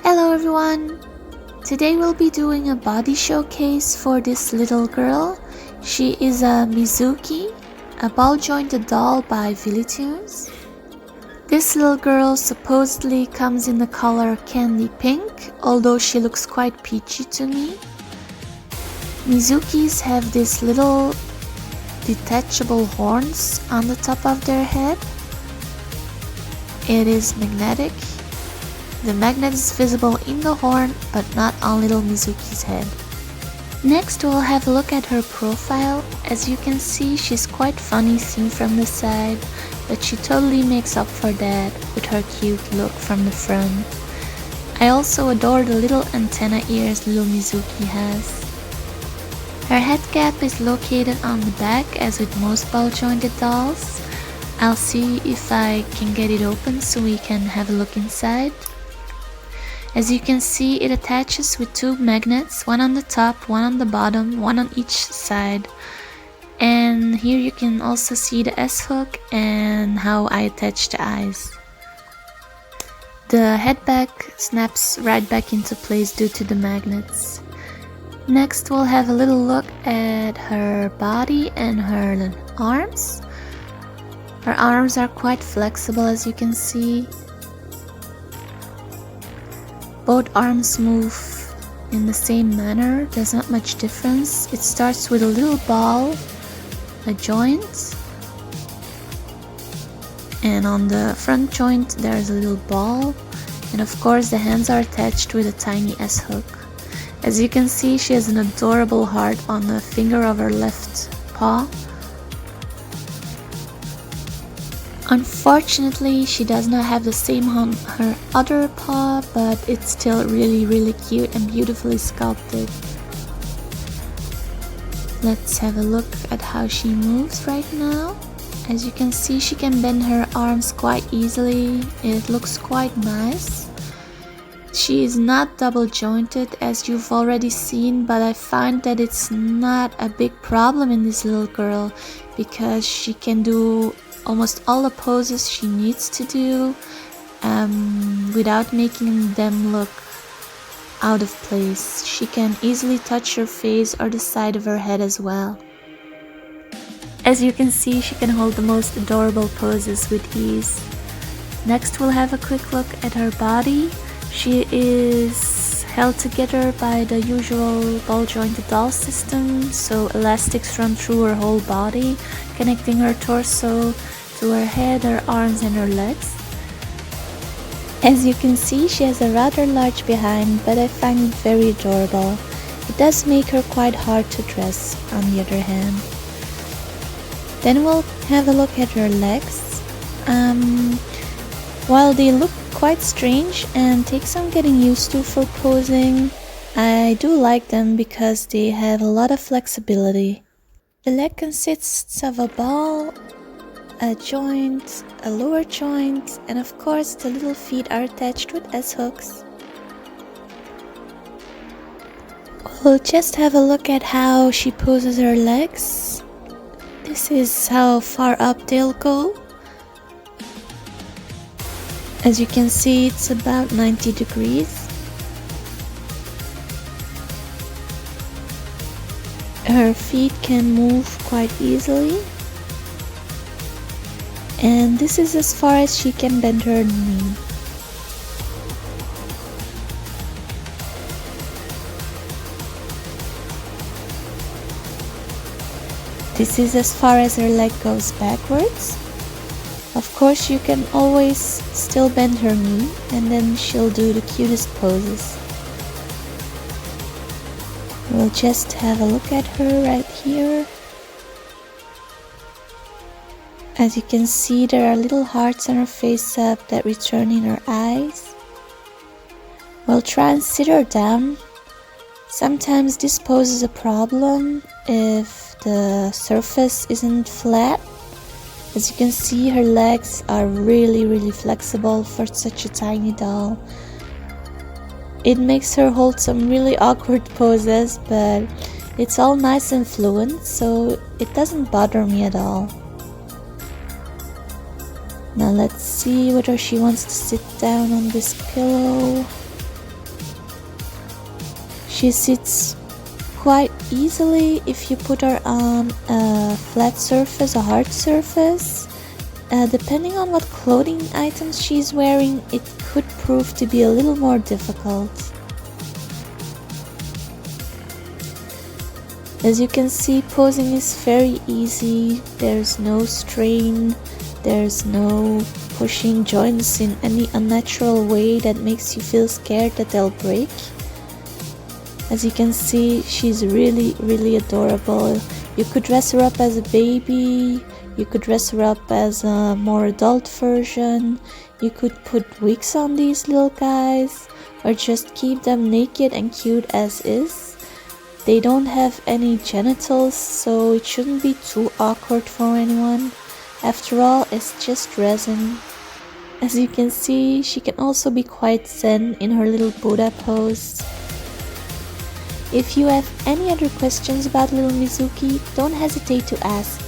Hello everyone! Today we'll be doing a body showcase for this little girl. She is a Mizuki, a ball-jointed doll by Villitunes. This little girl supposedly comes in the color candy pink, although she looks quite peachy to me. Mizukis have these little detachable horns on the top of their head. It is magnetic. The magnet is visible in the horn, but not on little Mizuki's head. Next we'll have a look at her profile. As you can see, she's quite funny seen from the side, but she totally makes up for that with her cute look from the front. I also adore the little antenna ears little Mizuki has. Her head cap is located on the back, as with most ball-jointed dolls. I'll see if I can get it open so we can have a look inside. As you can see, it attaches with two magnets, one on the top, one on the bottom, one on each side. And here you can also see the S-hook and how I attach the eyes. The head back snaps right back into place due to the magnets. Next we'll have a little look at her body and her arms. Her arms are quite flexible, as you can see. Both arms move in the same manner, there's not much difference. It starts with a little ball, a joint, and on the front joint there's a little ball, and of course the hands are attached with a tiny S-hook. As you can see, she has an adorable heart on the finger of her left paw. Unfortunately, she does not have the same on her other paw, but it's still really cute and beautifully sculpted. Let's have a look at how she moves right now. As you can see, she can bend her arms quite easily. It looks quite nice. She is not double jointed, as you've already seen, but I find that it's not a big problem in this little girl because she can do almost all the poses she needs to do without making them look out of place. She can easily touch her face or the side of her head as well. As you can see, she can hold the most adorable poses with ease. Next we'll have a quick look at her body. She is held together by the usual ball-jointed doll system, so elastics run through her whole body, connecting her torso to her head, her arms and her legs. As you can see, she has a rather large behind, but I find it very adorable. It does make her quite hard to dress, on the other hand. Then we'll have a look at her legs. While they look quite strange and take some getting used to for posing, I do like them because they have a lot of flexibility. The leg consists of a ball, a joint, a lower joint, and of course the little feet are attached with S-hooks. We'll just have a look at how she poses her legs. This is how far up they'll go. As you can see, it's about 90 degrees. Her feet can move quite easily. And this is as far as she can bend her knee. This is as far as her leg goes backwards. Of course, you can always still bend her knee, and then she'll do the cutest poses. We'll just have a look at her right here. As you can see, there are little hearts on her face up that return in her eyes. We'll try and sit her down. Sometimes this poses a problem if the surface isn't flat. As you can see, her legs are really flexible for such a tiny doll. It makes her hold some really awkward poses, but it's all nice and fluent, so it doesn't bother me at all. Now let's see whether she wants to sit down on this pillow. She sits quite easily if you put her on a flat surface, a hard surface. Depending on what clothing items she's wearing, it could prove to be a little more difficult. As you can see, posing is very easy. There's no strain, there's no pushing joints in any unnatural way that makes you feel scared that they'll break. As you can see, she's really adorable. You could dress her up as a baby, you could dress her up as a more adult version, you could put wigs on these little guys, or just keep them naked and cute as is. They don't have any genitals, so it shouldn't be too awkward for anyone. After all, it's just resin. As you can see, she can also be quite zen in her little Buddha pose. If you have any other questions about little Mizuki, don't hesitate to ask.